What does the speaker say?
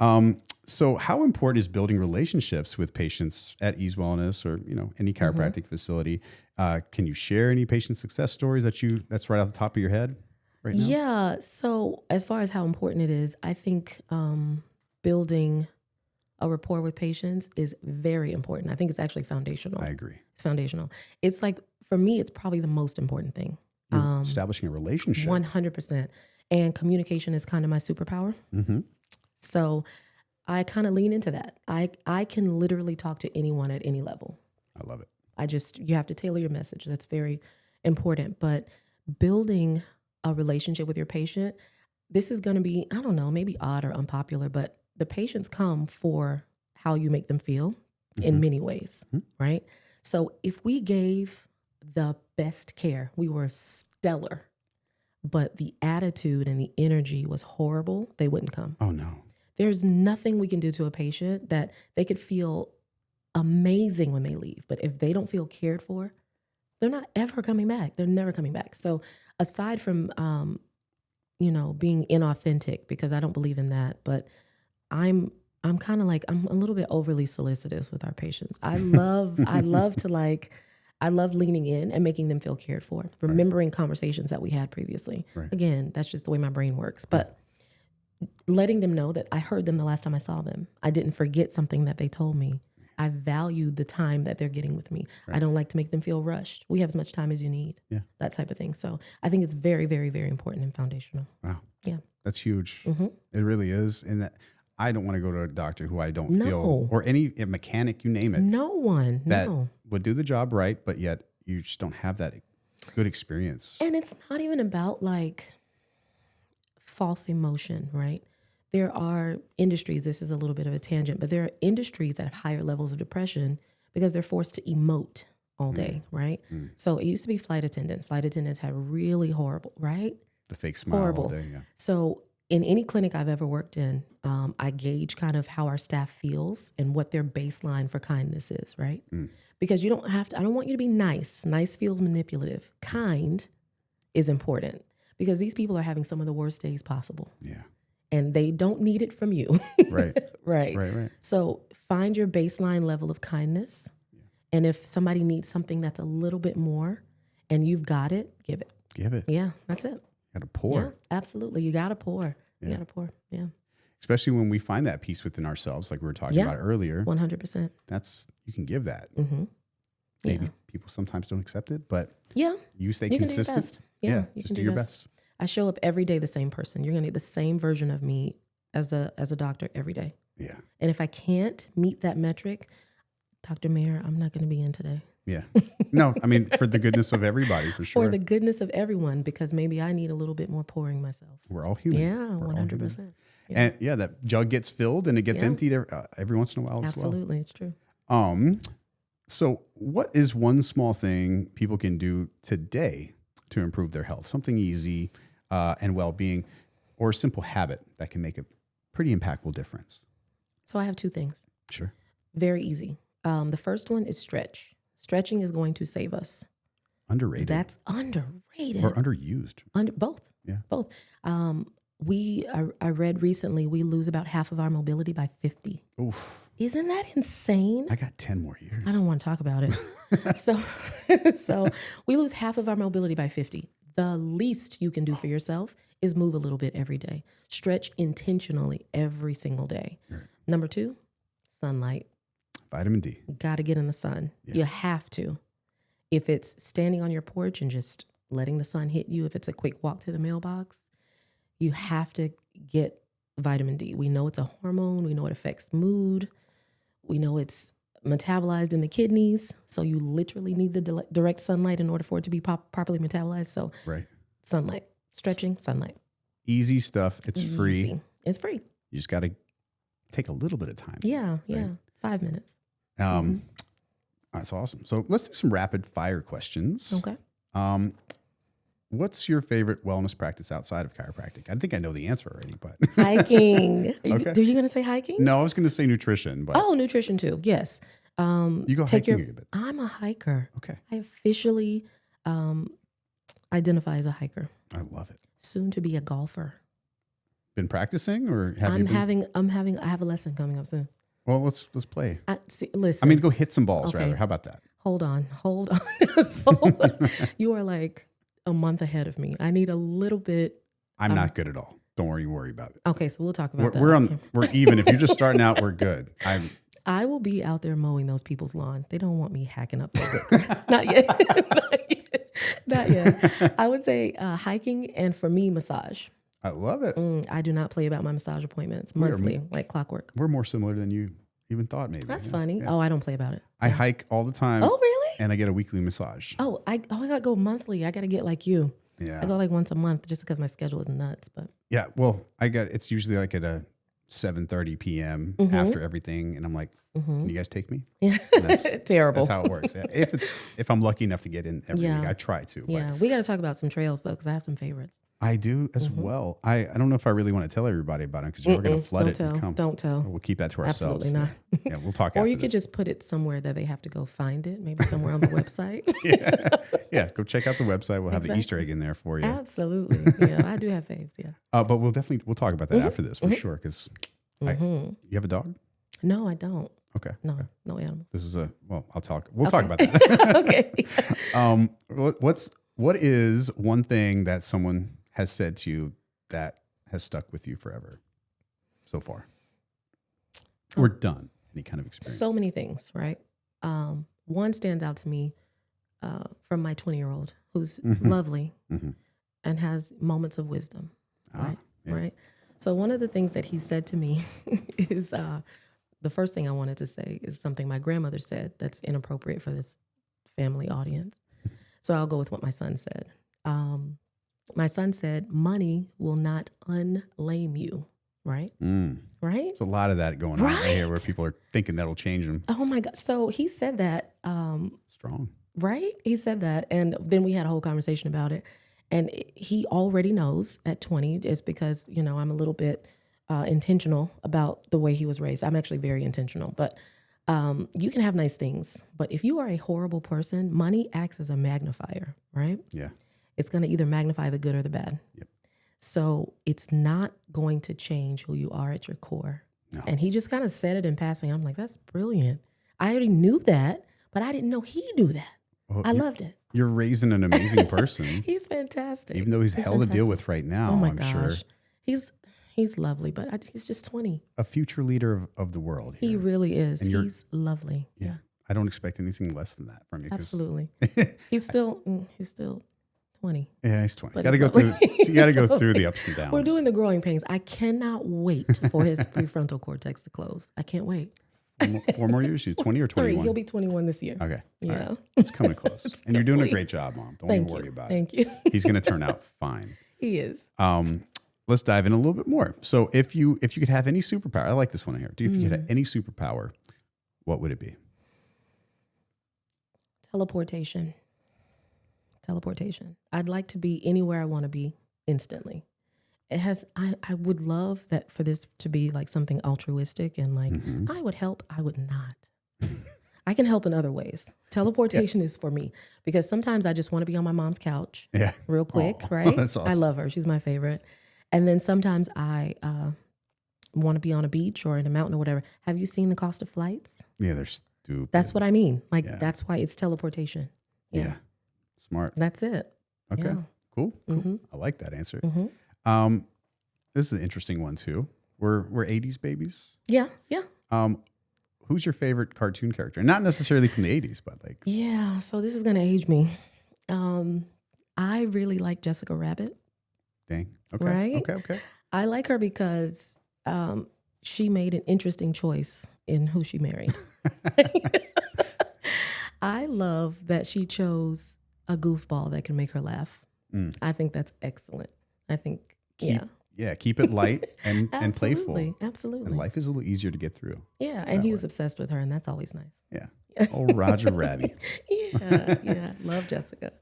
So how important is building relationships with patients at Ease Wellness or, any chiropractic facility? Can you share any patient success stories that's right off the top of your head right now? Yeah. So as far as how important it is, I think building a rapport with patients is very important. I think it's actually foundational. I agree. It's foundational. It's like, for me, it's probably the most important thing. You're establishing a relationship. 100%. And communication is kind of my superpower. Mm-hmm. So I kind of lean into that. I can literally talk to anyone at any level. I love it. You have to tailor your message. That's very important. But building a relationship with your patient, this is going to be, I don't know, maybe odd or unpopular, but the patients come for how you make them feel in many ways, right? So if we gave the best care, we were stellar, but the attitude and the energy was horrible, they wouldn't come. Oh, no. There's nothing we can do to a patient that they could feel amazing when they leave. But if they don't feel cared for, they're not ever coming back. They're never coming back. So aside from, being inauthentic, because I don't believe in that, but I'm kind of like, I'm a little bit overly solicitous with our patients. I love leaning in and making them feel cared for, remembering conversations that we had previously. Right. Again, that's just the way my brain works. But letting them know that I heard them the last time I saw them. I didn't forget something that they told me. I valued the time that they're getting with me. Right. I don't like to make them feel rushed. We have as much time as you need. Yeah. That type of thing. So I think it's very, very, very important and foundational. Wow. Yeah. That's huge. Mm-hmm. It really is. And that I don't want to go to a doctor who I don't feel, or a mechanic, you name it. No one. That would do the job right, but yet you just don't have that good experience. And it's not even about like false emotion, right? There are industries, this is a little bit of a tangent, but there are industries that have higher levels of depression because they're forced to emote all day, right? So it used to be flight attendants. Flight attendants had really horrible, right? The fake smile Horrible. all day, yeah. So in any clinic I've ever worked in, I gauge kind of how our staff feels and what their baseline for kindness is, right? Because you don't have to, I don't want you to be nice. Nice feels manipulative. Kind is important because these people are having some of the worst days possible. Yeah. And they don't need it from you. Right. Right. So find your baseline level of kindness. Yeah. And if somebody needs something that's a little bit more and you've got it, give it. Give it. Yeah, that's it. Got to pour. Yeah, absolutely. You got to pour. Yeah. You got to pour. Yeah. Especially when we find that peace within ourselves, like we were talking about earlier. 100%. You can give that. Mm-hmm. Maybe people sometimes don't accept it, but you stay you consistent. Can do your best. Yeah, just do your best. I show up every day the same person. You're going to get the same version of me as a doctor every day. Yeah. And if I can't meet that metric, Dr. Mayer, I'm not going to be in today. Yeah. No, I mean, for the goodness of everybody, for sure. For the goodness of everyone, because maybe I need a little bit more pouring myself. We're all human. Yeah, 100%. Yeah. And that jug gets filled and it gets emptied every once in a while as well. Absolutely, it's true. So what is one small thing people can do today to improve their health? Something easy and well-being, or a simple habit that can make a pretty impactful difference? So I have two things. Sure. Very easy. The first one is stretch. Stretching is going to save us. Underrated. That's underrated. Or underused. Both. Yeah. Both. I read recently we lose about half of our mobility by 50. Oof. Isn't that insane? I got 10 more years. I don't want to talk about it. So we lose half of our mobility by 50. The least you can do for yourself is move a little bit every day. Stretch intentionally every single day. Right. Number 2, sunlight. Vitamin D. Got to get in the sun. Yeah. You have to. If it's standing on your porch and just letting the sun hit you, if it's a quick walk to the mailbox, you have to get vitamin D. We know it's a hormone. We know it affects mood. We know it's metabolized in the kidneys. So you literally need the direct sunlight in order for it to be properly metabolized. So sunlight, stretching, sunlight. Easy stuff. It's free. It's free. You just got to take a little bit of time. Yeah. 5 minutes. That's awesome. So let's do some rapid fire questions. Okay. What's your favorite wellness practice outside of chiropractic? I think I know the answer already, but hiking. Okay. Are you going to say hiking? No, I was going to say nutrition, but nutrition too. Yes. You go hiking a bit. I'm a hiker. Okay. I officially identify as a hiker. I love it. Soon to be a golfer. been practicing, or have I'm you been? I have a lesson coming up soon. Well, let's play. Listen. I mean, go hit some balls Okay. rather. How about that? Hold on. Hold on. You are like a month ahead of me. I need a little bit. I'm not good at all. Don't worry about it. Okay, so we'll talk about that. We're even. If you're just starting out, we're good. I will be out there mowing those people's lawn. They don't want me hacking up their Not yet. Not yet. I would say hiking, and for me, massage. I love it. I do not play about my massage appointments monthly, like clockwork. We're more similar than you even thought. Maybe That's funny. Yeah. Oh, I don't play about it. I hike all the time. Oh, really? And I get a weekly massage. Oh, I got to go monthly. I got to get like you. Yeah. I go like once a month just because my schedule is nuts. But yeah, well, it's usually like at a 7:30 p.m. after everything, and I'm like, can you guys take me? Yeah, terrible. That's how it works. Yeah. If I'm lucky enough to get in every week, I try to. Yeah, we got to talk about some trails though, because I have some favorites. I do as well. I don't know if I really want to tell everybody about it because you're going to flood it. Don't tell. We'll keep that to ourselves. Absolutely not. Yeah, we'll talk. Or after you could this. just put it somewhere that they have to go find it, maybe somewhere on the website. Yeah. Go check out the website. We'll have the Easter egg in there for you. Absolutely. Yeah, I do have faves. Yeah. But we'll talk about that after this for sure. Because you have a dog? No, I don't. Okay. No animals. This is We'll talk about that. Okay. What is one thing that someone has said to you that has stuck with you forever so far? Or done any kind of experience? So many things, right? One stands out to me from my 20-year-old who's lovely and has moments of wisdom, right? Yeah. Right. So one of the things that he said to me is the first thing I wanted to say is something my grandmother said that's inappropriate for this family audience. So I'll go with what my son said. My son said, money will not unlame you, right? Right? There's a lot of that going on right here where people are thinking that'll change them. Oh my God. So he said that. Strong. Right? He said that. And then we had a whole conversation about it. And he already knows at 20, it's because, I'm a little bit intentional about the way he was raised. I'm actually very intentional. But you can have nice things. But if you are a horrible person, money acts as a magnifier, right? Yeah. It's going to either magnify the good or the bad. Yep. So it's not going to change who you are at your core. No. And he just kind of said it in passing. I'm like, that's brilliant. I already knew that, but I didn't know he knew that. Well, I loved it. You're raising an amazing person. He's fantastic. Even though he's hell fantastic. To deal with right now, oh my I'm gosh. sure. He's lovely, but he's just 20. A future leader of the world. Here. He really is. He's lovely. Yeah. I don't expect anything less than that from you. Absolutely. He's still 20. Yeah, he's 20. You got to go through the ups and downs. We're doing the growing pains. I cannot wait for his prefrontal cortex to close. I can't wait. 4 more years? You 20 or 21? He'll be 21 this year. Okay. Yeah. Right. It's coming close. And you're doing a great job, Mom. Don't even worry about it. Thank you. He's going to turn out fine. He is. Let's dive in a little bit more. So if you could have any superpower, I like this one here. If you could have any superpower, what would it be? Teleportation. I'd like to be anywhere I want to be instantly. I would love that for this to be like something altruistic and like, I would help, I would not. I can help in other ways. Teleportation is for me because sometimes I just want to be on my mom's couch real quick, right? That's awesome. I love her. She's my favorite. And then sometimes I want to be on a beach or in a mountain or whatever. Have you seen the cost of flights? Yeah, they're stupid. That's what I mean. Like, that's why it's teleportation. Yeah. Smart. That's it. Okay. Yeah. Cool. I like that answer. This is an interesting one too. We're 80s babies. Yeah. Who's your favorite cartoon character? Not necessarily from the 80s, but like. Yeah. So this is going to age me. I really like Jessica Rabbit. Dang. Okay. Right? Okay. I like her because she made an interesting choice in who she married. I love that she chose a goofball that can make her laugh. I think that's excellent. I think, keep it light and playful. Absolutely. And life is a little easier to get through. Yeah, and he was obsessed with her, and that's always nice. Yeah. Oh, Roger Rabbit. Yeah. Love Jessica.